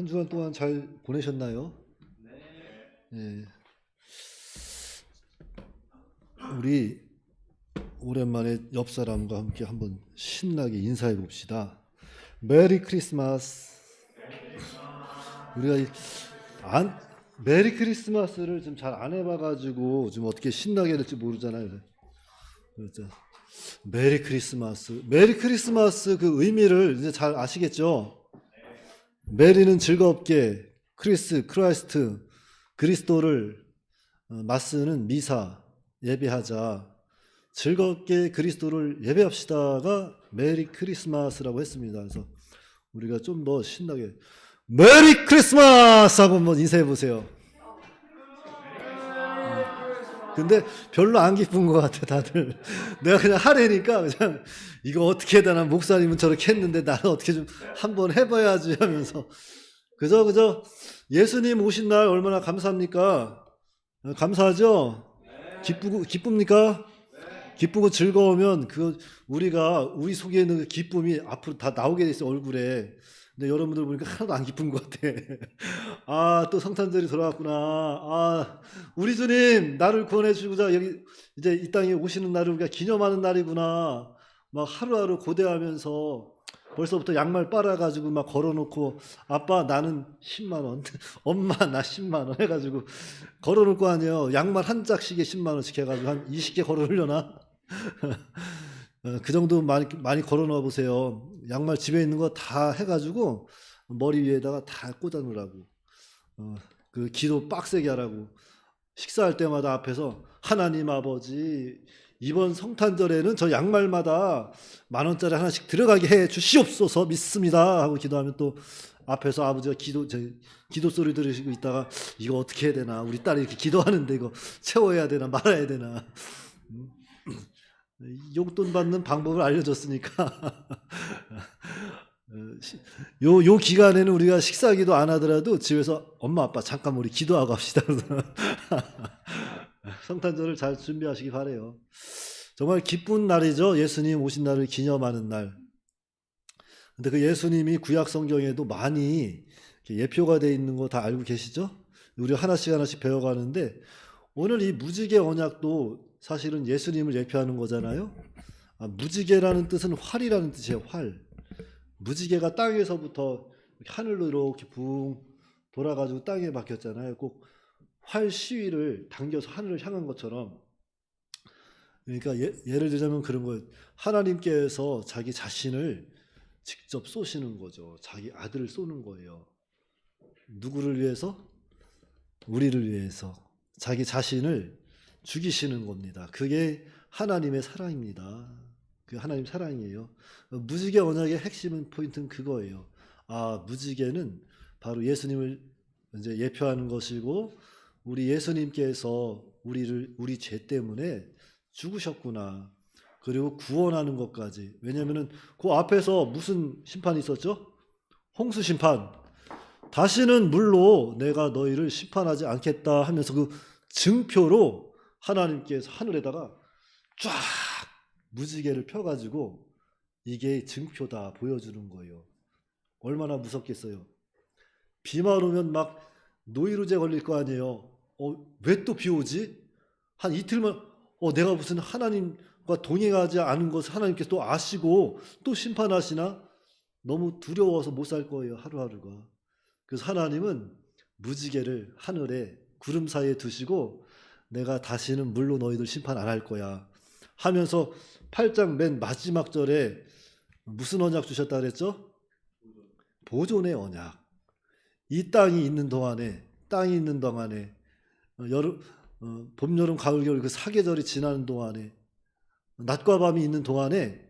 한 주간 동안 잘 보내셨나요? 네. 우리 오랜만에 옆 사람과 함께 한번 신나게 인사해 봅시다. 메리 크리스마스. 우리가 안 메리 크리스마스를 좀 잘 안 해봐가지고 좀 어떻게 신나게 될지 모르잖아요. 그렇죠. 메리 크리스마스. 메리 크리스마스 그 의미를 이제 잘 아시겠죠? 메리는 즐겁게 크라이스트 그리스도를 맞쓰는 미사 예배하자. 즐겁게 그리스도를 예배합시다가 메리 크리스마스라고 했습니다. 그래서 우리가 좀 더 신나게 메리 크리스마스 하고 한번 인사해 보세요. 근데 별로 안 기쁜 것 같아 다들. 내가 그냥 하래니까 그냥 이거 어떻게 해야 되나, 목사님은 저렇게 했는데 나는 어떻게 좀 한번 해봐야지 하면서 그저 예수님 오신 날 얼마나 감사합니까? 감사하죠? 기쁩니까? 기쁘고 즐거우면 그 우리 속에 있는 그 기쁨이 앞으로 다 나오게 돼 있어, 얼굴에. 근데 여러분들 보니까 하나도 안 기쁜 것 같아. 아, 또 성탄절이 돌아왔구나. 아, 우리 주님 나를 구원해 주고자 여기 이제 이 땅에 오시는 날을 우리가 기념하는 날이구나. 막 하루하루 고대하면서 벌써부터 양말 빨아가지고 막 걸어놓고, 아빠 나는 10만 원, 엄마 나 10만 원 해가지고 걸어놓을 거 아니에요. 양말 한 짝씩에 10만 원씩 해가지고 한 20개 걸어놓으려나? 그 정도 많이 걸어놓아 보세요. 양말 집에 있는 거 다 해가지고 머리 위에다가 다 꽂아 놓으라고. 그 기도 빡세게 하라고. 식사할 때마다 앞에서 하나님 아버지, 이번 성탄절에는 저 양말마다 10,000원짜리 하나씩 들어가게 해 주시옵소서 믿습니다 하고 기도하면 또 앞에서 아버지가 기도 소리 들으시고 있다가 이거 어떻게 해야 되나, 우리 딸이 이렇게 기도하는데 이거 채워야 되나 말아야 되나. 용돈 받는 방법을 알려줬으니까 요 기간에는 우리가 식사기도 안 하더라도 집에서 엄마 아빠 잠깐 우리 기도하고 합시다. 성탄절을 잘 준비하시기 바래요. 정말 기쁜 날이죠. 예수님 오신 날을 기념하는 날. 근데 그 예수님이 구약 성경에도 많이 예표가 되어 있는 거 다 알고 계시죠? 우리 하나씩 배워가는데 오늘 이 무지개 언약도 사실은 예수님을 예표하는 거잖아요. 무지개라는 뜻은 활이라는 뜻이에요. 활. 무지개가 땅에서부터 하늘로 이렇게 붕 돌아가지고 땅에 박혔잖아요. 꼭 활 시위를 당겨서 하늘을 향한 것처럼. 그러니까 예를 들자면 그런 거예요. 하나님께서 자기 자신을 직접 쏘시는 거죠. 자기 아들을 쏘는 거예요. 누구를 위해서? 우리를 위해서. 자기 자신을 죽이시는 겁니다. 그게 하나님의 사랑입니다. 그 하나님 사랑이에요. 무지개 언약의 핵심은, 포인트는 그거예요. 아, 무지개는 바로 예수님을 이제 예표하는 것이고, 우리 예수님께서 우리 죄 때문에 죽으셨구나. 그리고 구원하는 것까지. 왜냐면은 그 앞에서 무슨 심판이 있었죠? 홍수 심판. 다시는 물로 내가 너희를 심판하지 않겠다 하면서 그 증표로 하나님께서 하늘에다가 쫙 무지개를 펴가지고 이게 증표다 보여주는 거예요. 얼마나 무섭겠어요. 비만 오면 막 노이로제 걸릴 거 아니에요. 왜 또 비 오지? 한 이틀만 내가 무슨 하나님과 동행하지 않은 것을 하나님께서 또 아시고 또 심판하시나? 너무 두려워서 못 살 거예요, 하루하루가. 그래서 하나님은 무지개를 하늘에 구름 사이에 두시고 내가 다시는 물로 너희들 심판 안 할 거야 하면서 8장 맨 마지막 절에 무슨 언약 주셨다 그랬죠? 보존의 언약. 이 땅이 있는 동안에 봄, 여름, 가을, 겨울 그 사계절이 지나는 동안에, 낮과 밤이 있는 동안에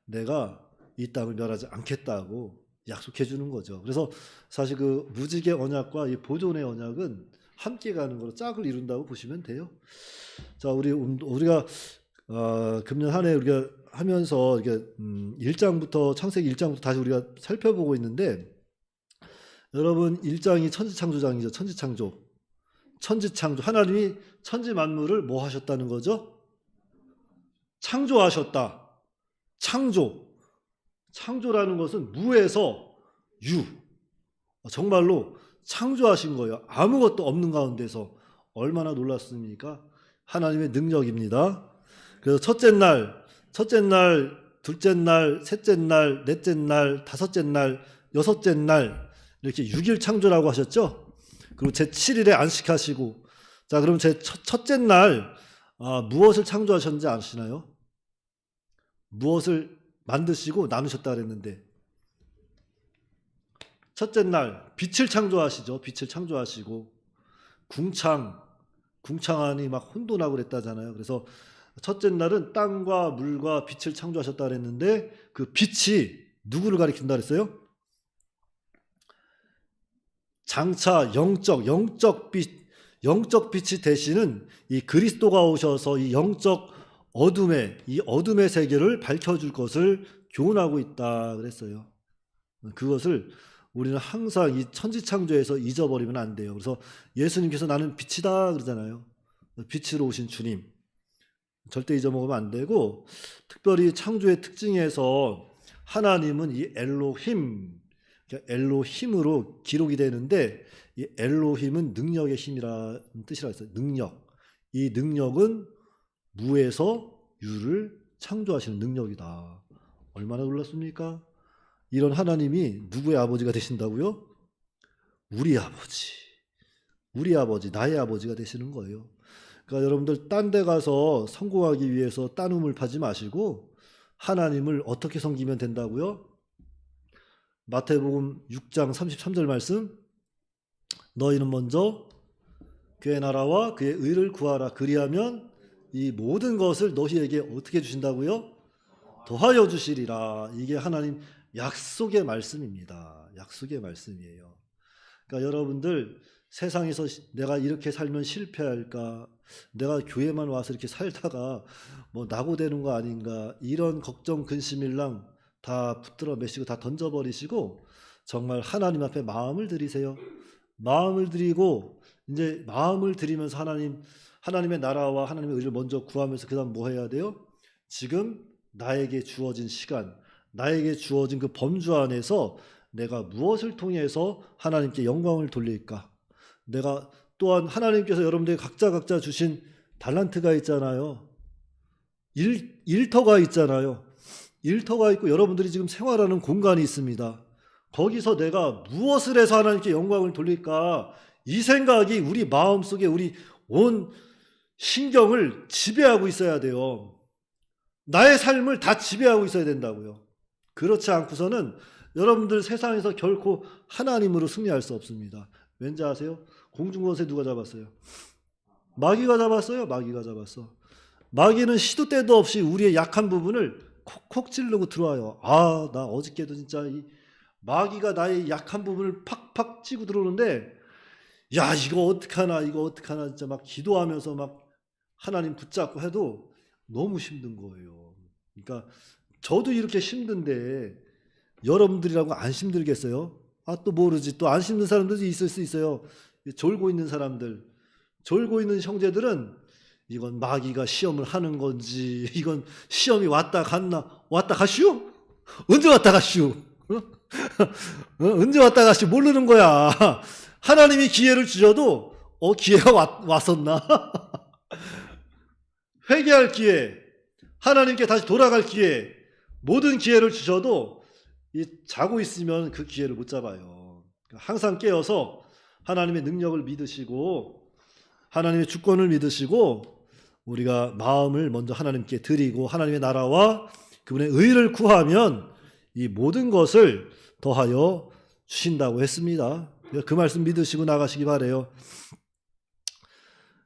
내가 이 땅을 멸하지 않겠다고 약속해 주는 거죠. 그래서 사실 그 무지개 언약과 이 보존의 언약은 함께 가는 거로 짝을 이룬다고 보시면 돼요. 자, 우리가 금년 한 해 우리가 하면서 이게 1장부터 창세기 1장부터 다시 우리가 살펴보고 있는데, 여러분 1장이 천지창조장이죠. 천지창조. 하나님이 천지 만물을 뭐 하셨다는 거죠? 창조하셨다. 창조라는 것은 무에서 유. 정말로 창조하신 거예요. 아무것도 없는 가운데서. 얼마나 놀랐습니까? 하나님의 능력입니다. 그래서 첫째 날, 둘째 날, 셋째 날, 넷째 날, 다섯째 날, 여섯째 날 이렇게 6일 창조라고 하셨죠? 그리고 제7일에 안식하시고, 자, 그럼 첫째 날 무엇을 창조하셨는지 아시나요? 무엇을 만드시고 나누셨다 그랬는데, 첫째 날 빛을 창조하시죠. 빛을 창조하시고, 궁창 안이 막 혼돈하고 그랬다잖아요. 그래서 첫째 날은 땅과 물과 빛을 창조하셨다 그랬는데, 그 빛이 누구를 가리킨다 그랬어요? 장차 영적 빛이 되시는 이 그리스도가 오셔서 이 영적 어둠의 세계를 밝혀줄 것을 교훈하고 있다 그랬어요. 그것을 우리는 항상 이 천지창조에서 잊어버리면 안 돼요. 그래서 예수님께서 나는 빛이다 그러잖아요. 빛으로 오신 주님. 절대 잊어먹으면 안 되고, 특별히 창조의 특징에서 하나님은 이 엘로힘으로 기록이 되는데, 이 엘로힘은 능력의 힘이라는 뜻이라 했어요. 능력. 이 능력은 무에서 유를 창조하시는 능력이다. 얼마나 놀랐습니까? 이런 하나님이 누구의 아버지가 되신다고요? 우리 아버지, 나의 아버지가 되시는 거예요. 그러니까 여러분들 딴 데 가서 성공하기 위해서 딴 우물 파지 마시고 하나님을 어떻게 섬기면 된다고요? 마태복음 6장 33절 말씀, 너희는 먼저 그의 나라와 그의 의를 구하라. 그리하면 이 모든 것을 너희에게 어떻게 주신다고요? 더하여 주시리라. 이게 하나님 약속의 말씀입니다. 약속의 말씀이에요. 그러니까 여러분들 세상에서 내가 이렇게 살면 실패할까? 내가 교회만 와서 이렇게 살다가 뭐 낙오되는 거 아닌가? 이런 걱정, 근심일랑 다 붙들어 매시고 다 던져버리시고 정말 하나님 앞에 마음을 드리세요. 마음을 드리고 이제 마음을 드리면서 하나님의 나라와 하나님의 의를 먼저 구하면서 그다음 뭐 해야 돼요? 지금 나에게 주어진 시간, 나에게 주어진 그 범주 안에서 내가 무엇을 통해서 하나님께 영광을 돌릴까? 내가 또한 하나님께서 여러분들에게 각자 주신 달란트가 있잖아요. 일터가 있잖아요. 일터가 있고 여러분들이 지금 생활하는 공간이 있습니다. 거기서 내가 무엇을 해서 하나님께 영광을 돌릴까? 이 생각이 우리 마음속에 우리 온 신경을 지배하고 있어야 돼요. 나의 삶을 다 지배하고 있어야 된다고요. 그렇지 않고서는 여러분들 세상에서 결코 하나님으로 승리할 수 없습니다. 왠지 아세요? 공중권세 누가 잡았어요? 마귀가 잡았어요. 마귀가 잡았어. 마귀는 시도 때도 없이 우리의 약한 부분을 콕콕 찌르고 들어와요. 나 어저께도 진짜 이 마귀가 나의 약한 부분을 팍팍 찌고 들어오는데, 야, 이거 어떡하나 진짜 막 기도하면서 막 하나님 붙잡고 해도 너무 힘든 거예요. 그러니까 저도 이렇게 힘든데 여러분들이라고 안 힘들겠어요? 또 모르지. 또 안 힘든 사람들도 있을 수 있어요. 졸고 있는 사람들, 졸고 있는 형제들은 이건 마귀가 시험을 하는 건지, 이건 시험이 왔다 가슈? 언제 왔다 가슈? 언제 왔다 가슈? 모르는 거야. 하나님이 기회를 주셔도 기회가 왔었나? 회개할 기회, 하나님께 다시 돌아갈 기회, 모든 기회를 주셔도 자고 있으면 그 기회를 못 잡아요. 항상 깨어서 하나님의 능력을 믿으시고 하나님의 주권을 믿으시고 우리가 마음을 먼저 하나님께 드리고 하나님의 나라와 그분의 의를 구하면 이 모든 것을 더하여 주신다고 했습니다. 그 말씀 믿으시고 나가시기 바라요.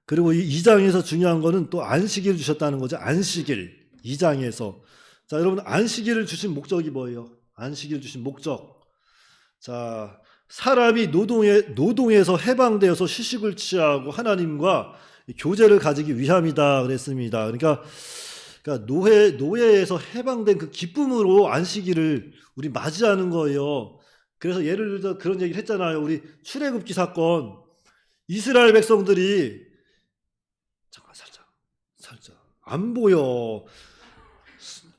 그리고 이 2장에서 중요한 거는 또 안식일을 주셨다는 거죠. 안식일 2장에서. 자, 여러분 안식일을 주신 목적이 뭐예요? 안식일을 주신 목적. 자, 사람이 노동에서 해방되어서 휴식을 취하고 하나님과 교제를 가지기 위함이다 그랬습니다. 그러니까 노예에서 해방된 그 기쁨으로 안식일을 우리 맞이하는 거예요. 그래서 예를 들어 그런 얘기를 했잖아요. 우리 출애굽기 사건. 이스라엘 백성들이 잠깐 살짝 안 보여.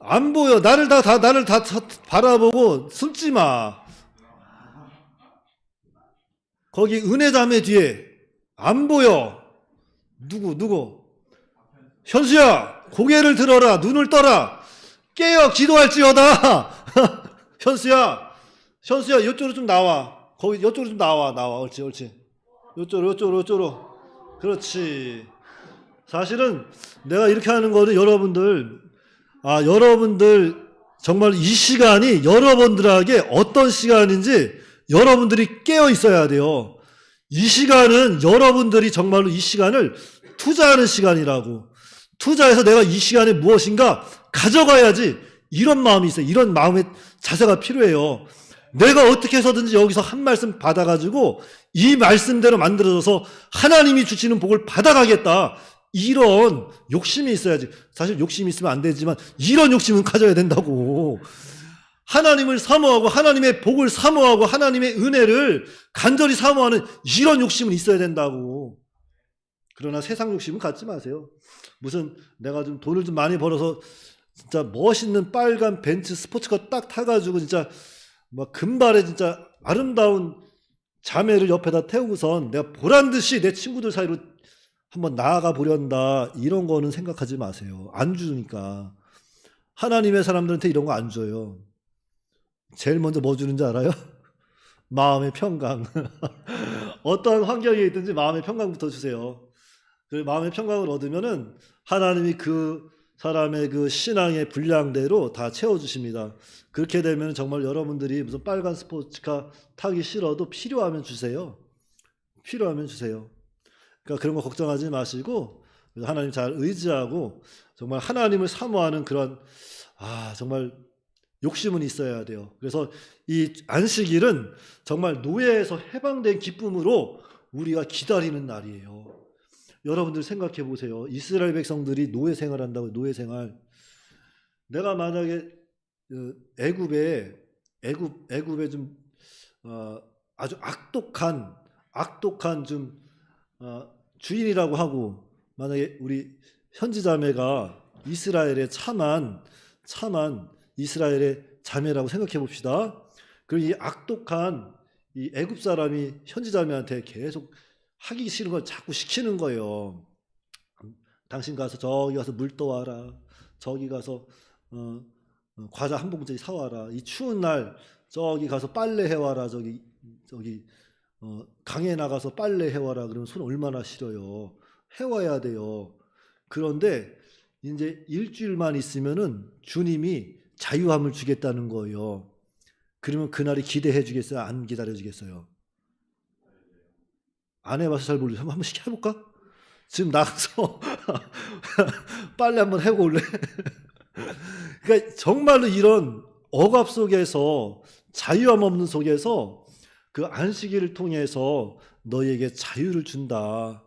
나를 다 바라보고 숨지 마. 거기 은혜자매 뒤에 안 보여. 누구? 현수야, 고개를 들어라. 눈을 떠라. 깨어 기도할지어다. 현수야, 이쪽으로 좀 나와. 거기 이쪽으로 좀 나와. 옳지. 이쪽으로. 그렇지. 사실은 내가 이렇게 하는 거는 여러분들 정말 이 시간이 여러분들에게 어떤 시간인지 여러분들이 깨어 있어야 돼요. 이 시간은 여러분들이 정말로 이 시간을 투자하는 시간이라고. 투자해서 내가 이 시간에 무엇인가 가져가야지. 이런 마음이 있어요. 이런 마음의 자세가 필요해요. 내가 어떻게 해서든지 여기서 한 말씀 받아가지고 이 말씀대로 만들어져서 하나님이 주시는 복을 받아가겠다. 이런 욕심이 있어야지. 사실 욕심이 있으면 안 되지만 이런 욕심은 가져야 된다고. 하나님을 사모하고 하나님의 복을 사모하고 하나님의 은혜를 간절히 사모하는 이런 욕심은 있어야 된다고. 그러나 세상 욕심은 갖지 마세요. 무슨 내가 좀 돈을 좀 많이 벌어서 진짜 멋있는 빨간 벤츠 스포츠카 딱 타가지고 진짜 막 금발에 진짜 아름다운 자매를 옆에다 태우고선 내가 보란듯이 내 친구들 사이로 한번 나아가 보련다. 이런 거는 생각하지 마세요. 안 주니까. 하나님의 사람들한테 이런 거 안 줘요. 제일 먼저 뭐 주는지 알아요? 마음의 평강. 어떠한 환경에 있든지 마음의 평강부터 주세요. 그 마음의 평강을 얻으면은 하나님이 그 사람의 그 신앙의 분량대로 다 채워주십니다. 그렇게 되면 정말 여러분들이 무슨 빨간 스포츠카 타기 싫어도 필요하면 주세요. 그러니까 그런 거 걱정하지 마시고 하나님 잘 의지하고 정말 하나님을 사모하는 그런 정말 욕심은 있어야 돼요. 그래서 이 안식일은 정말 노예에서 해방된 기쁨으로 우리가 기다리는 날이에요. 여러분들 생각해 보세요. 이스라엘 백성들이 노예 생활한다고요. 노예 생활. 내가 만약에 애굽에 좀 아주 악독한 좀 주인이라고 하고 만약에 우리 현지자매가 이스라엘의 참한 이스라엘의 자매라고 생각해 봅시다. 그리고 이 악독한 이 애굽 사람이 현지자매한테 계속 하기 싫은 걸 자꾸 시키는 거예요. 당신 가서 저기 가서 물 떠와라. 저기 가서 과자 한 봉지 사와라. 이 추운 날 저기 가서 빨래 해와라. 저기 강에 나가서 빨래 해와라. 그러면 손 얼마나 시려요. 해와야 돼요. 그런데 이제 일주일만 있으면은 주님이 자유함을 주겠다는 거예요. 그러면 그날이 기대해 주겠어요? 안 기다려 주겠어요? 안 해봐서 잘 모르겠어요. 한번 해볼까? 지금 나가서 빨래 한번 해고 올래? 그러니까 정말로 이런 억압 속에서 자유함 없는 속에서 그 안식일을 통해서 너희에게 자유를 준다.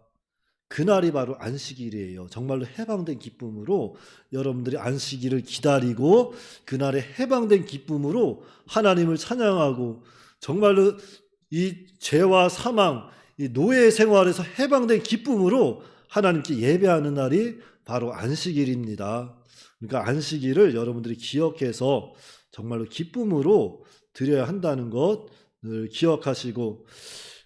그날이 바로 안식일이에요. 정말로 해방된 기쁨으로 여러분들이 안식일을 기다리고 그날의 해방된 기쁨으로 하나님을 찬양하고 정말로 이 죄와 사망, 이 노예 생활에서 해방된 기쁨으로 하나님께 예배하는 날이 바로 안식일입니다. 그러니까 안식일을 여러분들이 기억해서 정말로 기쁨으로 드려야 한다는 것을 기억하시고,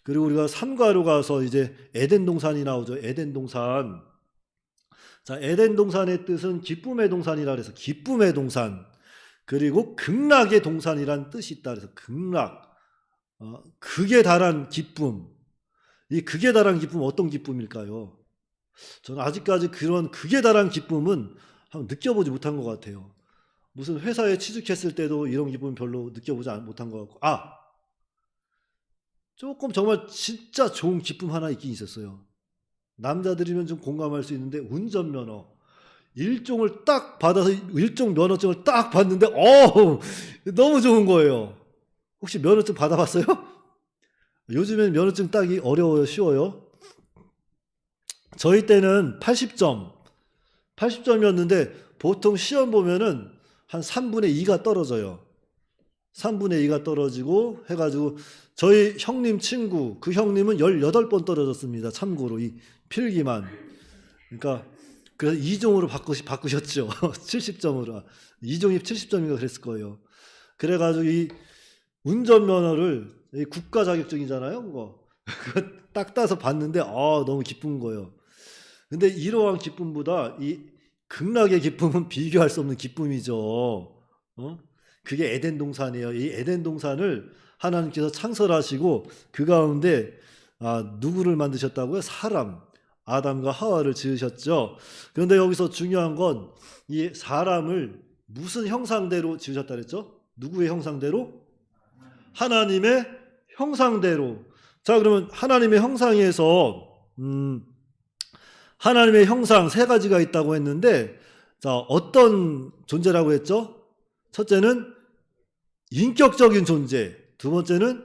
그리고 우리가 삼가로 가서 이제 에덴 동산이 나오죠. 에덴 동산. 자, 에덴 동산의 뜻은 기쁨의 동산이라 그래서 기쁨의 동산. 그리고 극락의 동산이란 뜻이 있다 그래서 극락. 극에 달한 기쁨. 이 극에 달한 기쁨은 어떤 기쁨일까요? 저는 아직까지 그런 극에 달한 기쁨은 한번 느껴보지 못한 것 같아요. 무슨 회사에 취직했을 때도 이런 기쁨 별로 느껴보지 못한 것 같고, 조금 정말 진짜 좋은 기쁨 하나 있긴 있었어요. 남자들이면 좀 공감할 수 있는데 운전면허 일종을 딱 받아서 일종 면허증을 딱 받는데 너무 좋은 거예요. 혹시 면허증 받아봤어요? 요즘엔 면허증 따기 어려워요, 쉬워요? 저희 때는 80점이었는데 보통 시험 보면은 한 3분의 2가 떨어져요. 3분의 2가 떨어지고 해가지고 저희 형님 친구, 그 형님은 18번 떨어졌습니다. 참고로 이 필기만. 그러니까 그래서 2종으로 바꾸셨죠. 70점으로. 2종이 70점인가 그랬을 거예요. 그래가지고 이 운전면허를 국가 자격증이잖아요, 그거. 그거 딱 따서 봤는데 너무 기쁜 거예요. 근데 이러한 기쁨보다 이 극락의 기쁨은 비교할 수 없는 기쁨이죠. 그게 에덴 동산이에요. 이 에덴 동산을 하나님께서 창설하시고 그 가운데 누구를 만드셨다고요? 사람, 아담과 하와를 지으셨죠. 그런데 여기서 중요한 건 이 사람을 무슨 형상대로 지으셨다 그랬죠? 누구의 형상대로? 하나님의 형상대로. 자, 그러면 하나님의 형상에서 하나님의 형상 세 가지가 있다고 했는데, 자, 어떤 존재라고 했죠? 첫째는 인격적인 존재, 두 번째는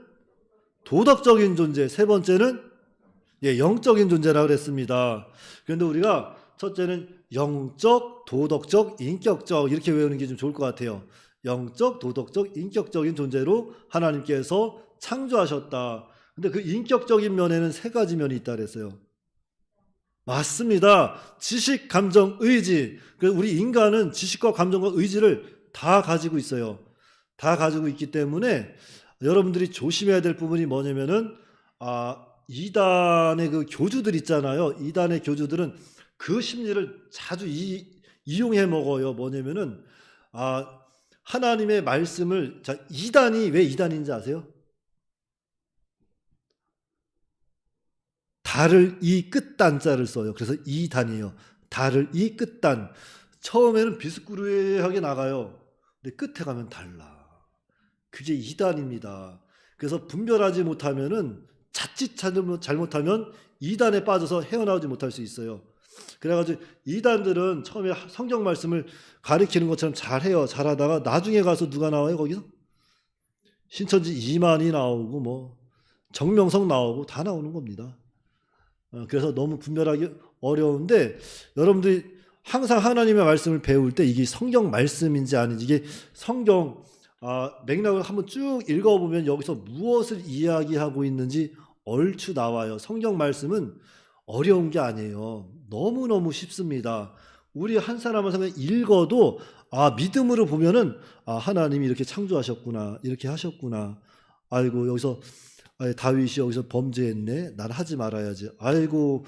도덕적인 존재, 세 번째는 영적인 존재라고 그랬습니다. 그런데 우리가 첫째는 영적, 도덕적, 인격적 이렇게 외우는 게 좀 좋을 것 같아요. 영적, 도덕적, 인격적인 존재로 하나님께서 창조하셨다. 근데 그 인격적인 면에는 세 가지 면이 있다 그랬어요. 맞습니다. 지식, 감정, 의지. 우리 인간은 지식과 감정과 의지를 다 가지고 있어요. 다 가지고 있기 때문에 여러분들이 조심해야 될 부분이 뭐냐면은 이단의 그 교주들 있잖아요. 이단의 교주들은 그 심리를 자주 이용해 먹어요. 뭐냐면은 하나님의 말씀을, 자, 이단이 왜 이단인지 아세요? 달을 이 끝단자를 써요. 그래서 이단이에요. 달을 이 끝단. 처음에는 비스꾸리하게 나가요. 근데 끝에 가면 달라. 그게 이단입니다. 그래서 분별하지 못하면은 자칫 잘못하면 이단에 빠져서 헤어나오지 못할 수 있어요. 그래가지고 이단들은 처음에 성경 말씀을 가리키는 것처럼 잘해요. 잘하다가 나중에 가서 누가 나와요? 거기서? 신천지 이만희 나오고 뭐 정명석 나오고 다 나오는 겁니다. 그래서 너무 분별하기 어려운데, 여러분들이 항상 하나님의 말씀을 배울 때 이게 성경 말씀인지 아닌지, 이게 성경 맥락을 한번 쭉 읽어보면 여기서 무엇을 이야기하고 있는지 얼추 나와요. 성경 말씀은 어려운 게 아니에요. 너무너무 쉽습니다. 우리 한 사람 한 사람 읽어도 믿음으로 보면은 하나님이 이렇게 창조하셨구나, 이렇게 하셨구나. 아이고, 여기서 다윗이 여기서 범죄했네, 난 하지 말아야지. 아이고,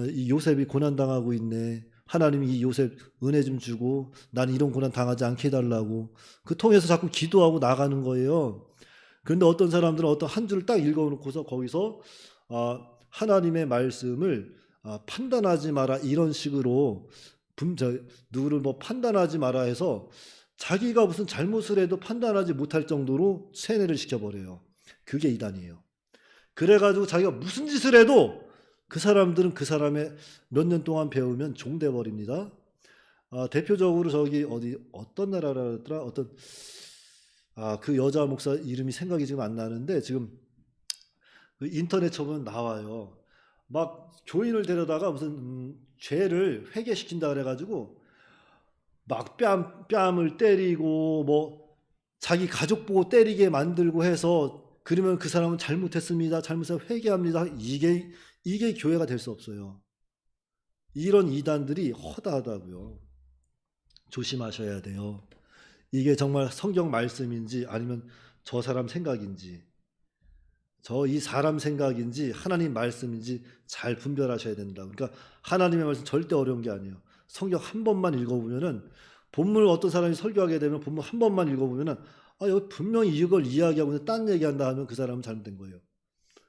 이 요셉이 고난당하고 있네, 하나님이 이 요셉 은혜 좀 주고 난 이런 고난 당하지 않게 해달라고. 그 통해서 자꾸 기도하고 나가는 거예요. 그런데 어떤 사람들은 어떤 한 줄을 딱 읽어놓고서 거기서 하나님의 말씀을 판단하지 마라, 이런 식으로 누구를 뭐 판단하지 마라 해서 자기가 무슨 잘못을 해도 판단하지 못할 정도로 세뇌를 시켜버려요. 그게 이단이에요. 그래가지고 자기가 무슨 짓을 해도 그 사람들은 그 사람의 몇 년 동안 배우면 종돼 버립니다. 대표적으로 저기 어떤 나라라더라, 어떤 그 여자 목사 이름이 생각이 지금 안 나는데, 지금 그 인터넷 쳐보면 나와요. 막 교인을 데려다가 무슨 죄를 회개시킨다 그래가지고 막 뺨을 때리고 뭐 자기 가족 보고 때리게 만들고 해서, 그러면 그 사람은 잘못했습니다, 잘못해서 회개합니다. 이게 교회가 될 수 없어요. 이런 이단들이 허다하다고요. 조심하셔야 돼요. 이게 정말 성경 말씀인지 아니면 저 사람 생각인지, 이 사람 생각인지 하나님 말씀인지 잘 분별하셔야 된다. 그러니까 하나님의 말씀 절대 어려운 게 아니에요. 성경 한 번만 읽어보면은, 본문을 어떤 사람이 설교하게 되면 본문 한 번만 읽어보면은 여기 분명히 이걸 이야기하고 있는데 딴 얘기한다 하면 그 사람은 잘못된 거예요.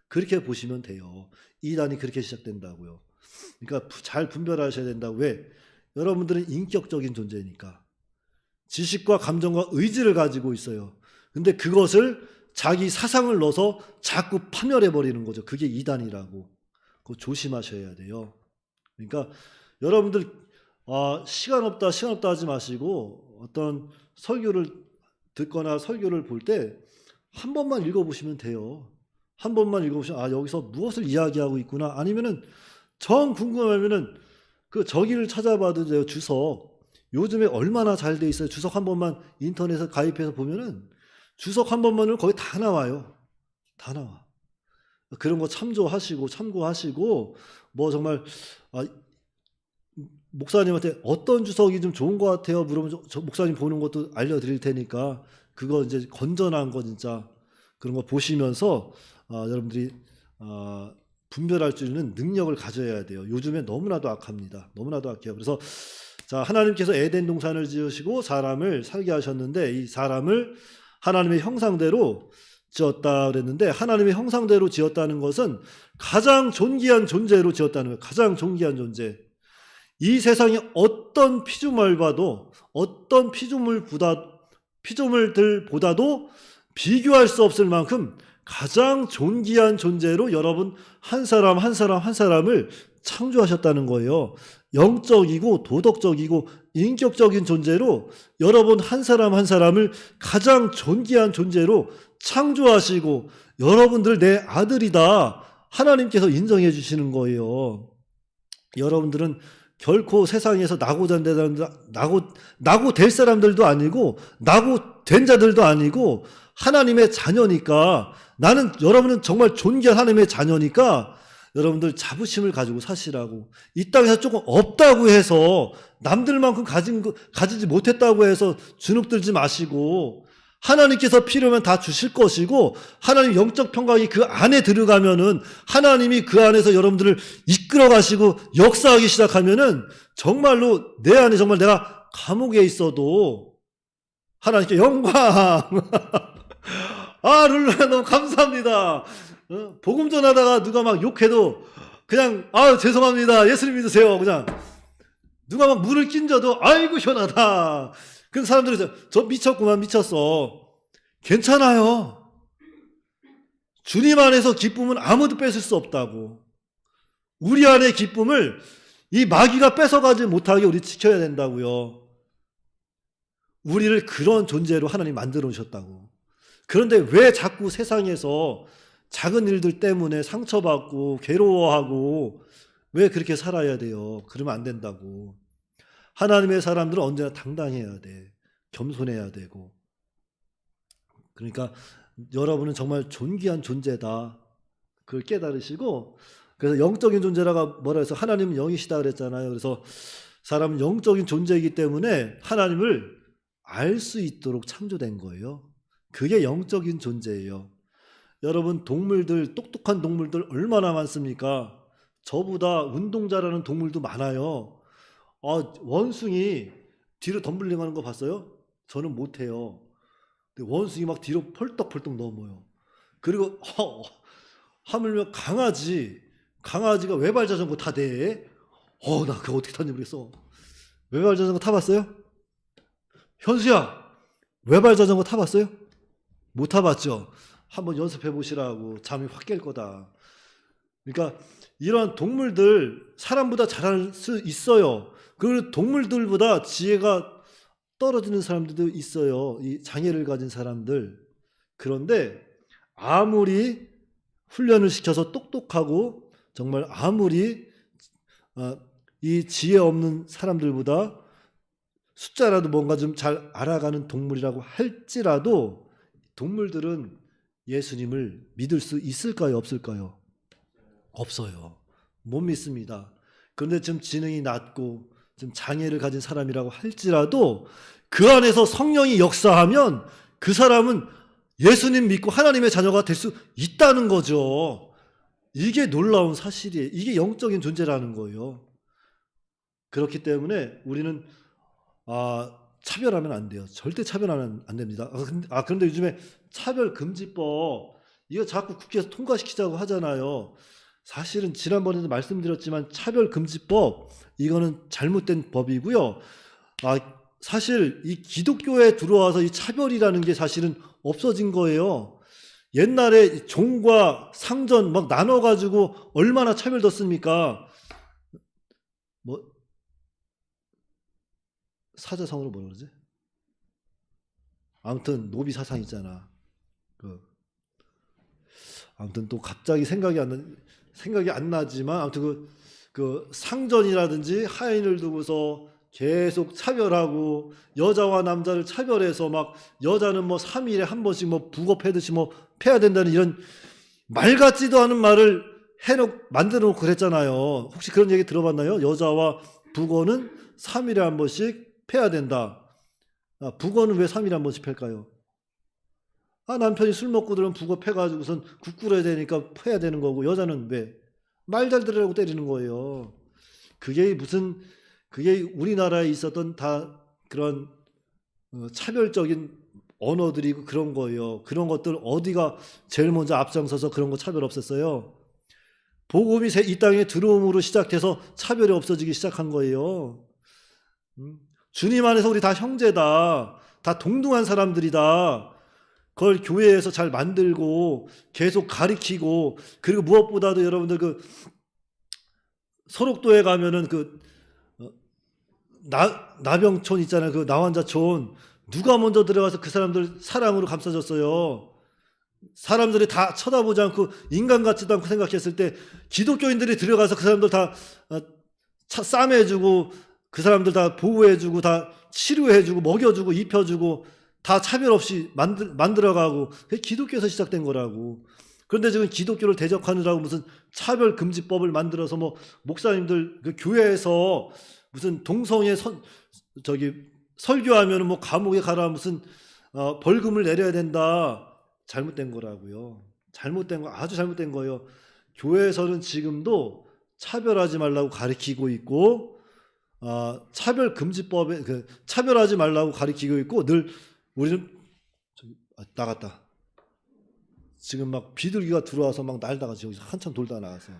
그렇게 보시면 돼요. 이단이 그렇게 시작된다고요. 그러니까 잘 분별하셔야 된다고. 왜? 여러분들은 인격적인 존재니까. 지식과 감정과 의지를 가지고 있어요. 근데 그것을 자기 사상을 넣어서 자꾸 파멸해버리는 거죠. 그게 이단이라고. 그거 조심하셔야 돼요. 그러니까 여러분들 시간 없다 하지 마시고, 어떤 설교를 듣거나 설교를 볼 때 한 번만 읽어보시면 돼요. 한 번만 읽어보시면 여기서 무엇을 이야기하고 있구나. 아니면은 정 궁금하면은 그 저기를 찾아봐도 돼요. 주석. 요즘에 얼마나 잘 돼 있어요. 주석 한 번만 인터넷에 가입해서 보면은 주석 한 번만은 거기 다 나와요. 다 나와. 그런 거 참고하시고 뭐 정말 목사님한테 어떤 주석이 좀 좋은 것 같아요 물어보면 저 목사님 보는 것도 알려드릴 테니까, 그거 이제 건전한 거 진짜 그런 거 보시면서 여러분들이 분별할 줄 있는 능력을 가져야 돼요. 요즘에 너무나도 악합니다. 너무나도 악해요. 그래서 자, 하나님께서 에덴 동산을 지으시고 사람을 살게 하셨는데 이 사람을 하나님의 형상대로 지었다 그랬는데 하나님의 형상대로 지었다는 것은 가장 존귀한 존재로 지었다는 거예요. 가장 존귀한 존재. 이 세상에 어떤 피조물보다도 어떤 피조물들보다도 비교할 수 없을 만큼 가장 존귀한 존재로 여러분 한 사람 한 사람을 창조하셨다는 거예요. 영적이고 도덕적이고 인격적인 존재로 여러분 한 사람 한 사람을 가장 존귀한 존재로 창조하시고 여러분들 내 아들이다 하나님께서 인정해 주시는 거예요. 여러분들은 결코 세상에서 나고 될 사람들도 아니고 나고 된 자들도 아니고 하나님의 자녀니까 여러분은 정말 존귀한 하나님의 자녀니까 여러분들 자부심을 가지고 사시라고. 이 땅에서 조금 없다고 해서 남들만큼 가지지 못했다고 해서 주눅들지 마시고 하나님께서 필요하면 다 주실 것이고 하나님 영적 평강이 그 안에 들어가면은 하나님이 그 안에서 여러분들을 이끌어 가시고 역사하기 시작하면은 정말로 내 안에 정말 내가 감옥에 있어도 하나님께 영광 룰루야 너무 감사합니다. 복음 전하다가 누가 막 욕해도 그냥 죄송합니다. 예수님 믿으세요. 그냥 누가 막 물을 낀져도 아이고 시원하다. 그 사람들이 저 미쳤구만 미쳤어. 괜찮아요. 주님 안에서 기쁨은 아무도 뺏을 수 없다고. 우리 안의 기쁨을 이 마귀가 뺏어가지 못하게 우리 지켜야 된다고요. 우리를 그런 존재로 하나님 만들어 오셨다고. 그런데 왜 자꾸 세상에서 작은 일들 때문에 상처받고 괴로워하고 왜 그렇게 살아야 돼요? 그러면 안 된다고. 하나님의 사람들은 언제나 당당해야 돼. 겸손해야 되고. 그러니까 여러분은 정말 존귀한 존재다. 그걸 깨달으시고 그래서 영적인 존재라가 뭐라 해서 하나님은 영이시다 그랬잖아요. 그래서 사람은 영적인 존재이기 때문에 하나님을 알 수 있도록 창조된 거예요. 그게 영적인 존재예요. 여러분 동물들 똑똑한 동물들 얼마나 많습니까? 저보다 운동 잘하는 동물도 많아요. 원숭이 뒤로 덤블링하는 거 봤어요? 저는 못해요. 근데 원숭이 막 뒤로 펄떡펄떡 넘어요. 그리고 하물며 강아지가 외발 자전거 타대. 나 그거 어떻게 타는지 모르겠어. 외발 자전거 타봤어요? 현수야, 외발 자전거 타봤어요? 못 타봤죠? 한번 연습해 보시라고. 잠이 확 깰 거다. 그러니까 이런 동물들 사람보다 잘할 수 있어요. 그리고 동물들보다 지혜가 떨어지는 사람들도 있어요. 이 장애를 가진 사람들. 그런데 아무리 훈련을 시켜서 똑똑하고 정말 아무리 이 지혜 없는 사람들보다 숫자라도 뭔가 좀 잘 알아가는 동물이라고 할지라도 동물들은 예수님을 믿을 수 있을까요? 없을까요? 없어요. 못 믿습니다. 그런데 좀 지능이 낮고 좀 장애를 가진 사람이라고 할지라도 그 안에서 성령이 역사하면 그 사람은 예수님 믿고 하나님의 자녀가 될 수 있다는 거죠. 이게 놀라운 사실이에요. 이게 영적인 존재라는 거예요. 그렇기 때문에 우리는 차별하면 안 돼요. 절대 차별하면 안 됩니다. 그런데 요즘에 차별금지법 이거 자꾸 국회에서 통과시키자고 하잖아요. 사실은 지난번에도 말씀드렸지만 차별금지법 이거는 잘못된 법이고요. 사실 이 기독교에 들어와서 이 차별이라는 게 사실은 없어진 거예요. 옛날에 종과 상전 막 나눠가지고 얼마나 차별됐습니까? 사자성어로 뭐라 그러지? 아무튼 노비 사상 있잖아. 아무튼 또 갑자기 생각이 안 나지만 아무튼 그 상전이라든지 하인을 두고서 계속 차별하고 여자와 남자를 차별해서 막 여자는 뭐 3일에 한 번씩 뭐 북어 패듯이 뭐 패야 된다는 이런 말 같지도 않은 말을 만들어 놓고 그랬잖아요. 혹시 그런 얘기 들어봤나요? 여자와 북어는 3일에 한 번씩 패야 된다. 북어는 왜 3일에 한 번씩 팰까요? 남편이 술 먹고 들으면 북어 패가지고선 국 끓여야 되니까 패야 되는 거고, 여자는 왜? 말 잘 들으라고 때리는 거예요. 그게 우리나라에 있었던 다 그런 차별적인 언어들이고 그런 거예요. 그런 것들 어디가 제일 먼저 앞장서서 그런 거 차별 없앴어요? 복음이 이 땅에 들어옴으로 시작돼서 차별이 없어지기 시작한 거예요. 주님 안에서 우리 다 형제다. 다 동등한 사람들이다. 그걸 교회에서 잘 만들고 계속 가르치고, 그리고 무엇보다도 여러분들 그 설옥도에 가면은 그 나병촌 있잖아요. 그 나환자촌. 누가 먼저 들어가서 그 사람들 사랑으로 감싸줬어요. 사람들이 다 쳐다보지 않고 인간 같지도 않고 생각했을 때 기독교인들이 들어가서 그 사람들 다 싸매주고, 그 사람들 다 보호해주고, 다 치료해주고, 먹여주고, 입혀주고, 다 차별 없이 만들어가고, 그게 기독교에서 시작된 거라고. 그런데 지금 기독교를 대적하느라고 무슨 차별금지법을 만들어서 뭐 목사님들 그 교회에서 무슨 동성애 설교하면 뭐 감옥에 가라, 무슨 벌금을 내려야 된다. 잘못된 거라고요. 잘못된 거, 아주 잘못된 거예요. 교회에서는 지금도 차별하지 말라고 가르치고 있고, 차별금지법에 차별하지 말라고 가르치고 있고, 늘 우리는 나갔다. 지금 막 비둘기가 들어와서 막 날다가 여기서 한참 돌다 나가서.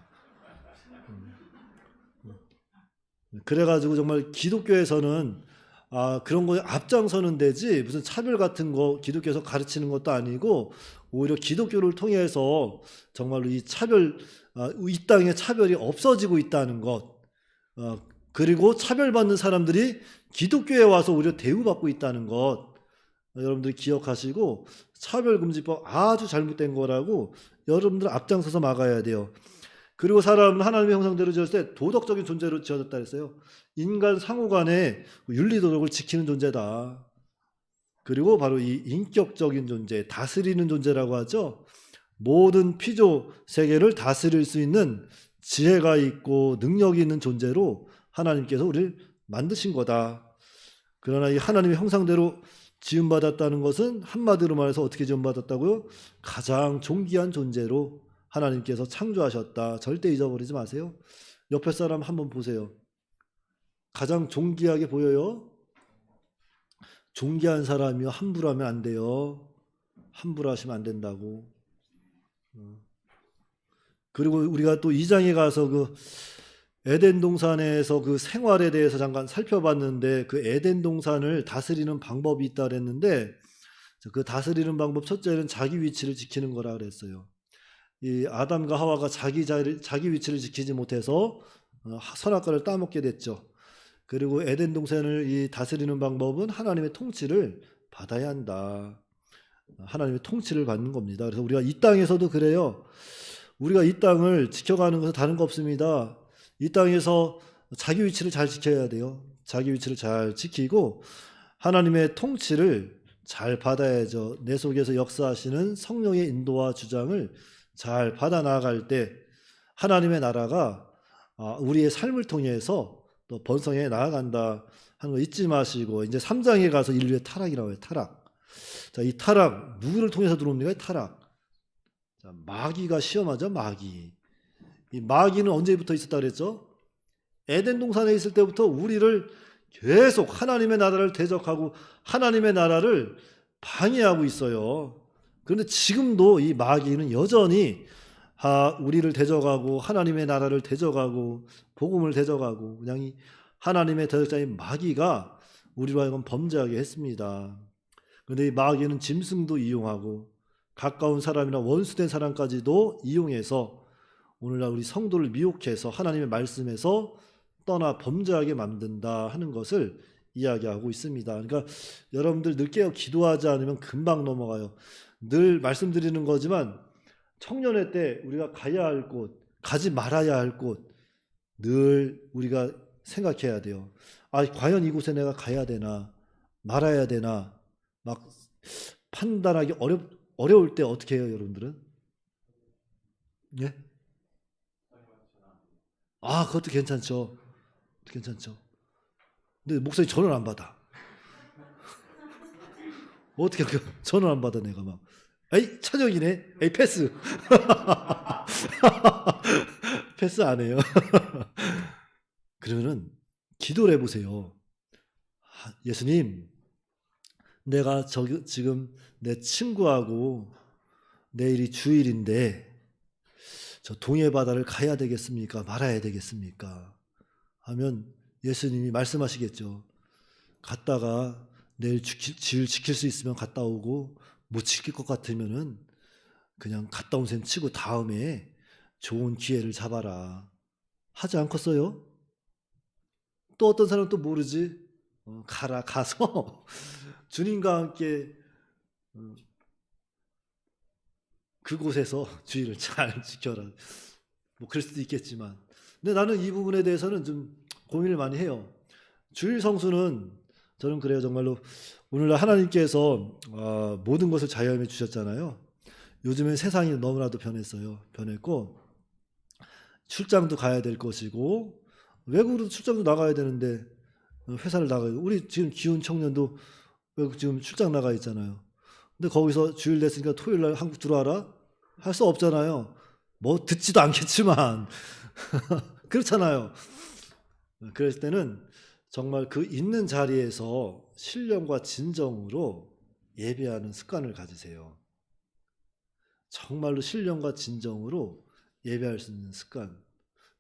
그래가지고 정말 기독교에서는 그런 거에 앞장서는 데지 무슨 차별 같은 거 기독교에서 가르치는 것도 아니고, 오히려 기독교를 통해서 정말로 이 땅에 차별이 없어지고 있다는 것, 그리고 차별받는 사람들이 기독교에 와서 오히려 대우받고 있다는 것, 여러분들이 기억하시고, 차별금지법 아주 잘못된 거라고 여러분들 앞장서서 막아야 돼요. 그리고 사람은 하나님의 형상대로 지었을 때 도덕적인 존재로 지어졌다 했어요. 인간 상호간의 윤리도덕을 지키는 존재다. 그리고 바로 이 인격적인 존재, 다스리는 존재라고 하죠. 모든 피조 세계를 다스릴 수 있는 지혜가 있고 능력이 있는 존재로 하나님께서 우리를 만드신 거다. 그러나 이 하나님의 형상대로 지음받았다는 것은 한마디로 말해서 어떻게 지음받았다고요? 가장 존귀한 존재로 하나님께서 창조하셨다. 절대 잊어버리지 마세요. 옆에 사람 한번 보세요. 가장 존귀하게 보여요? 존귀한 사람이요, 함부로 하면 안 돼요. 함부로 하시면 안 된다고. 그리고 우리가 또 2장에 가서 그 에덴 동산에서 그 생활에 대해서 잠깐 살펴봤는데, 그 에덴 동산을 다스리는 방법이 있다 그랬는데, 그 다스리는 방법 첫째는 자기 위치를 지키는 거라 그랬어요. 이 아담과 하와가 자기 위치를 지키지 못해서 선악과를 따먹게 됐죠. 그리고 에덴 동산을 이 다스리는 방법은 하나님의 통치를 받아야 한다. 하나님의 통치를 받는 겁니다. 그래서 우리가 이 땅에서도 그래요. 우리가 이 땅을 지켜가는 것은 다른 거 없습니다. 이 땅에서 자기 위치를 잘 지켜야 돼요. 자기 위치를 잘 지키고 하나님의 통치를 잘 받아야죠. 내 속에서 역사하시는 성령의 인도와 주장을 잘 받아 나아갈 때 하나님의 나라가 우리의 삶을 통해서 또 번성해 나아간다 하는 거 잊지 마시고, 이제 3장에 가서 인류의 타락이라고 해요. 타락. 자, 이 타락 누구를 통해서 들어옵니까? 이 타락. 자, 마귀가 시험하죠. 마귀. 이 마귀는 언제부터 있었다 그랬죠? 에덴 동산에 있을 때부터 우리를 계속 하나님의 나라를 대적하고 하나님의 나라를 방해하고 있어요. 그런데 지금도 이 마귀는 여전히 우리를 대적하고 하나님의 나라를 대적하고 복음을 대적하고, 그냥 이 하나님의 대적자인 마귀가 우리로 하여금 범죄하게 했습니다. 그런데 이 마귀는 짐승도 이용하고 가까운 사람이나 원수된 사람까지도 이용해서 오늘날 우리 성도를 미혹해서 하나님의 말씀에서 떠나 범죄하게 만든다 하는 것을 이야기하고 있습니다. 그러니까 여러분들 늘 깨어 기도하지 않으면 금방 넘어가요. 늘 말씀드리는 거지만 청년회 때 우리가 가야 할 곳, 가지 말아야 할 곳 늘 우리가 생각해야 돼요. 과연 이곳에 내가 가야 되나 말아야 되나 막 판단하기 어려울 때 어떻게 해요, 여러분들은? 예? 그것도 괜찮죠. 괜찮죠. 근데 목사님 전화를 안 받아. 어떻게 전화를 안 받아 내가 막. 에이, 찬영이네. 에이, 패스. 패스 안 해요. 그러면은 기도를 해보세요. 예수님, 내가 지금 내 친구하고 내일이 주일인데 저 동해 바다를 가야 되겠습니까? 말아야 되겠습니까? 하면 예수님이 말씀하시겠죠. 갔다가 내일 주일 지킬 수 있으면 갔다 오고 못 지킬 것 같으면은 그냥 갔다 온 셈 치고 다음에 좋은 기회를 잡아라. 하지 않겠어요? 또 어떤 사람은 또 모르지. 가서 주님과 함께 그곳에서 주의를 잘 지켜라. 뭐 그럴 수도 있겠지만, 근데 나는 이 부분에 대해서는 좀 고민을 많이 해요. 주일 성수는 저는 그래요. 정말로 오늘날 하나님께서 모든 것을 자유함에 주셨잖아요. 요즘엔 세상이 너무나도 변했고 출장도 가야 될 것이고 외국으로 출장도 나가야 되는데 회사를 나가야 되고, 우리 지금 기혼 청년도 외국 지금 출장 나가 있잖아요. 근데 거기서 주일 됐으니까 토요일 날 한국 들어와라? 할 수 없잖아요. 뭐 듣지도 않겠지만 그렇잖아요. 그럴 때는 정말 그 있는 자리에서 신령과 진정으로 예배하는 습관을 가지세요. 정말로 신령과 진정으로 예배할 수 있는 습관.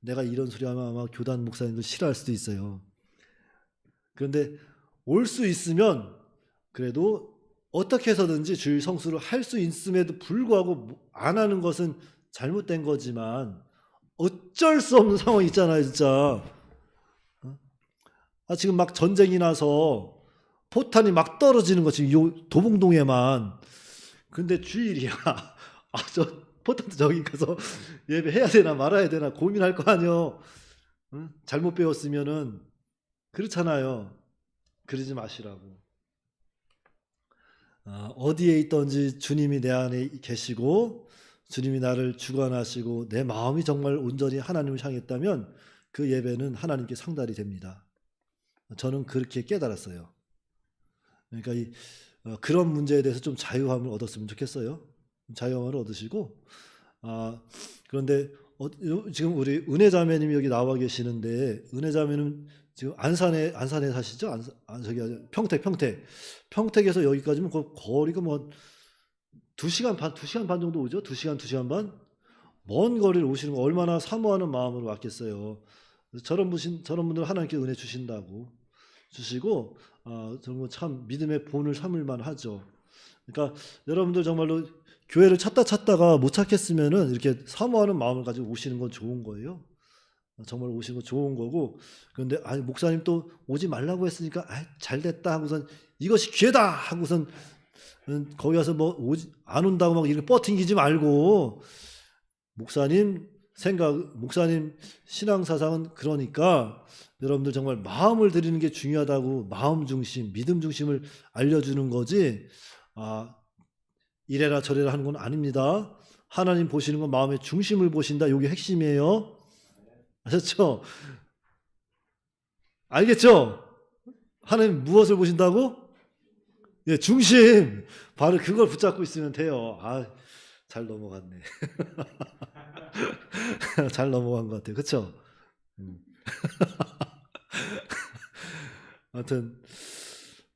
내가 이런 소리 하면 아마 교단 목사님들 싫어할 수도 있어요. 그런데 올 수 있으면 그래도 어떻게 해서든지 주일 성수를 할 수 있음에도 불구하고 안 하는 것은 잘못된 거지만 어쩔 수 없는 상황이 있잖아요, 진짜. 지금 막 전쟁이 나서 포탄이 막 떨어지는 거 지금 요 도봉동에만. 근데 주일이야. 저 포탄도 저기 가서 예배해야 되나 말아야 되나 고민할 거 아니요. 응? 잘못 배웠으면은. 그렇잖아요. 그러지 마시라고. 어디에 있든지 주님이 내 안에 계시고 주님이 나를 주관하시고 내 마음이 정말 온전히 하나님을 향했다면 그 예배는 하나님께 상달이 됩니다. 저는 그렇게 깨달았어요. 그러니까 그런 문제에 대해서 좀 자유함을 얻었으면 좋겠어요. 자유함을 얻으시고, 그런데 지금 우리 은혜자매님이 여기 나와 계시는데, 은혜자매는 지금 안산에 사시죠? 저기 평택에서 여기까지면 거리가 뭐 2시간 반 정도 오죠? 2시간 반? 먼 거리를 오시는 거 얼마나 사모하는 마음으로 왔겠어요. 저런 분들 하나님께 은혜 주시고, 정말 참 믿음의 본을 삼을만 하죠. 그러니까 여러분들 정말로 교회를 찾다가 못 찾겠으면은 이렇게 사모하는 마음을 가지고 오시는 건 좋은 거예요. 정말 오시는 건 좋은 거고. 그런데 목사님 또 오지 말라고 했으니까 잘 됐다 하고선 이것이 기회다 하고선 거기 가서 뭐 안 온다고 막 이렇게 뻗팅기지 말고, 목사님 신앙 사상은 그러니까 여러분들 정말 마음을 드리는 게 중요하다고, 마음 중심, 믿음 중심을 알려주는 거지, 이래라 저래라 하는 건 아닙니다. 하나님 보시는 건 마음의 중심을 보신다. 이게 핵심이에요. 아셨죠? 알겠죠? 하나님 무엇을 보신다고? 예, 중심. 바로 그걸 붙잡고 있으면 돼요. 잘 넘어갔네. 잘 넘어간 것 같아요. 그렇죠? 아무튼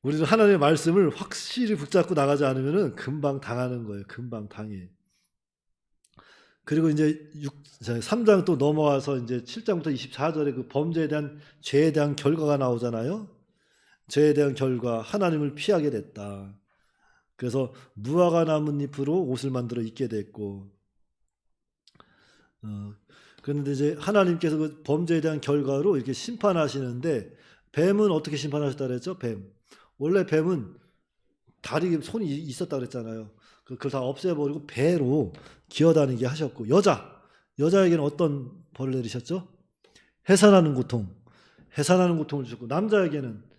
우리는 하나님의 말씀을 확실히 붙잡고 나가지 않으면 금방 당하는 거예요. 금방 당해. 그리고 이제 3장 또 넘어와서 이제 7장부터 24절에 그 범죄에 대한 죄에 대한 결과가 나오잖아요. 죄에 대한 결과, 하나님을 피하게 됐다. 그래서 무화과 나뭇잎으로 옷을 만들어 입게 됐고, 그런데 이제 하나님께서 그 범죄에 대한 결과로 이렇게 심판하시는데, 뱀은 어떻게 심판하셨다 그랬죠? 원래 뱀은 다리, 손이 있었다 그랬잖아요. 그걸 다 없애버리고 배로 기어다니게 하셨고, 여자에게는 어떤 벌을 내리셨죠? 해산하는 고통을 주셨고, 남자에게는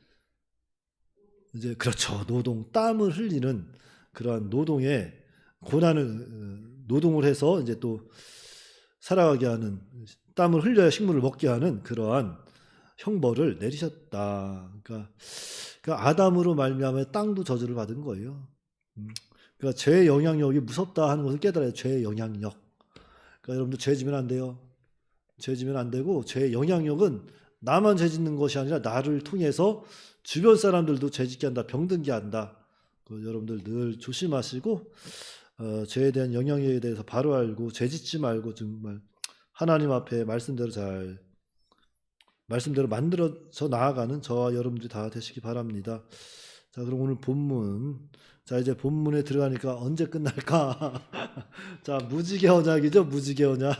이제 그렇죠, 땀을 흘리는 그러한 노동에 고난을, 노동을 해서 이제 또 살아가게 하는, 땀을 흘려야 식물을 먹게 하는 그러한 형벌을 내리셨다. 그러니까 아담으로 말미암아 땅도 저주를 받은 거예요. 그러니까 죄의 영향력이 무섭다 하는 것을 깨달아요. 죄의 영향력. 그러니까 여러분들 죄 지면 안 돼요. 죄 지면 안 되고, 죄의 영향력은 나만 죄 짓는 것이 아니라 나를 통해서 주변 사람들도 죄 짓게 한다, 병들게 한다. 여러분들 늘 조심하시고, 죄에 대한 영향력에 대해서 바로 알고 죄 짓지 말고 정말 하나님 앞에 말씀대로 만들어져 나아가는 저와 여러분들이 다 되시기 바랍니다. 자, 그럼 오늘 본문. 자, 이제 본문에 들어가니까 언제 끝날까? 자, 무지개 언약이죠, 무지개 언약.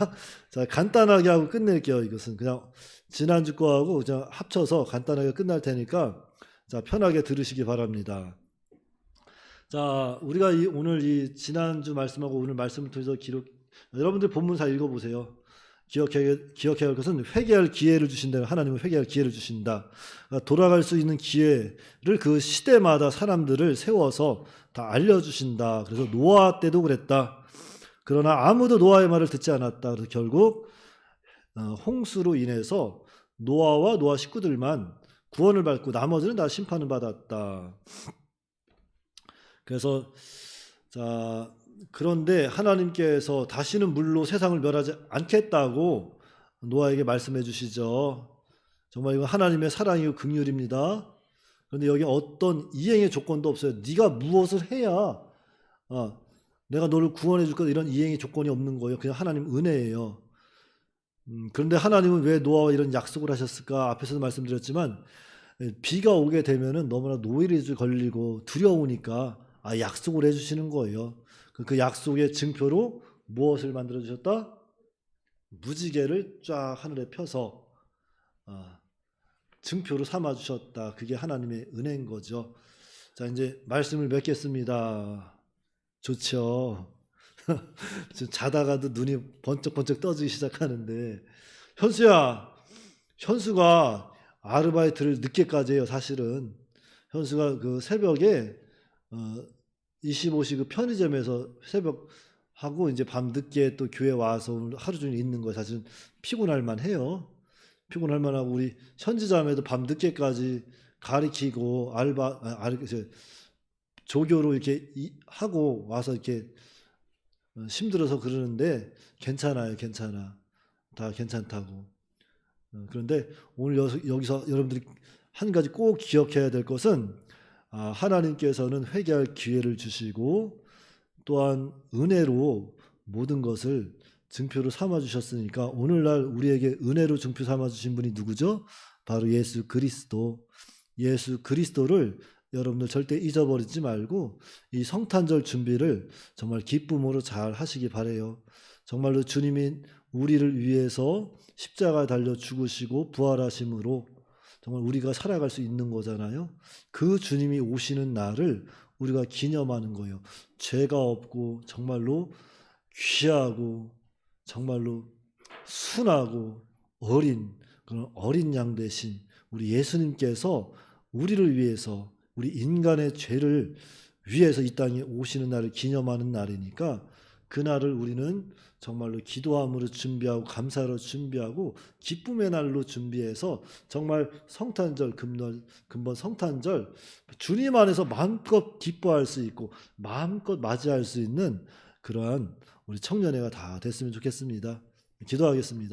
자, 간단하게 하고 끝낼게요. 이것은 그냥 지난주 거하고 그냥 합쳐서 간단하게 끝날 테니까, 자, 편하게 들으시기 바랍니다. 자, 우리가 오늘 이 지난주 말씀하고 오늘 말씀을 통해서 여러분들 본문 잘 읽어보세요. 기억해야 할 것은 회개할 기회를 주신다. 하나님은 회개할 기회를 주신다. 그러니까 돌아갈 수 있는 기회를 그 시대마다 사람들을 세워서 다 알려주신다. 그래서 노아 때도 그랬다. 그러나 아무도 노아의 말을 듣지 않았다. 그래서 결국 홍수로 인해서 노아와 노아 식구들만 구원을 받고 나머지는 다 심판을 받았다. 그래서 자, 그런데 하나님께서 다시는 물로 세상을 멸하지 않겠다고 노아에게 말씀해 주시죠. 정말 이건 하나님의 사랑이고 긍휼입니다. 그런데 여기 어떤 이행의 조건도 없어요. 네가 무엇을 해야 내가 너를 구원해 줄 거다, 이런 이행의 조건이 없는 거예요. 그냥 하나님 은혜예요. 그런데 하나님은 왜 노아와 이런 약속을 하셨을까? 앞에서도 말씀드렸지만 비가 오게 되면은 너무나 노이로제 걸리고 두려우니까 약속을 해주시는 거예요. 그 약속의 증표로 무엇을 만들어 주셨다? 무지개를 쫙 하늘에 펴서 증표로 삼아 주셨다. 그게 하나님의 은혜인 거죠. 자, 이제 말씀을 맺겠습니다. 좋죠. 지금 자다가도 눈이 번쩍번쩍 떠지기 시작하는데, 현수가 아르바이트를 늦게까지 해요. 사실은 현수가 그 새벽에 25시 그 편의점에서 새벽 하고 이제 밤 늦게 또 교회 와서 오늘 하루 종일 있는 거 사실은 피곤할 만해요. 피곤할 만하고, 우리 현지자매도 밤 늦게까지 가리키고 조교로 이렇게 하고 와서 이렇게 힘들어서 그러는데 괜찮아요. 다 괜찮다고. 그런데 오늘 여기서 여러분들이 한 가지 꼭 기억해야 될 것은, 하나님께서는 회개할 기회를 주시고 또한 은혜로 모든 것을 증표로 삼아 주셨으니까, 오늘날 우리에게 은혜로 증표 삼아 주신 분이 누구죠? 바로 예수 그리스도. 예수 그리스도를 여러분들 절대 잊어버리지 말고 이 성탄절 준비를 정말 기쁨으로 잘 하시기 바래요. 정말로 주님이 우리를 위해서 십자가 달려 죽으시고 부활하심으로 정말 우리가 살아갈 수 있는 거잖아요. 그 주님이 오시는 날을 우리가 기념하는 거예요. 죄가 없고 정말로 귀하고 정말로 순하고 그런 어린 양 대신 우리 예수님께서 우리를 위해서, 우리 인간의 죄를 위해서 이 땅에 오시는 날을 기념하는 날이니까, 그날을 우리는 정말로 기도함으로 준비하고 감사로 준비하고 기쁨의 날로 준비해서 정말 성탄절, 근본 성탄절 주님 안에서 마음껏 기뻐할 수 있고 마음껏 맞이할 수 있는 그러한 우리 청년회가 다 됐으면 좋겠습니다. 기도하겠습니다.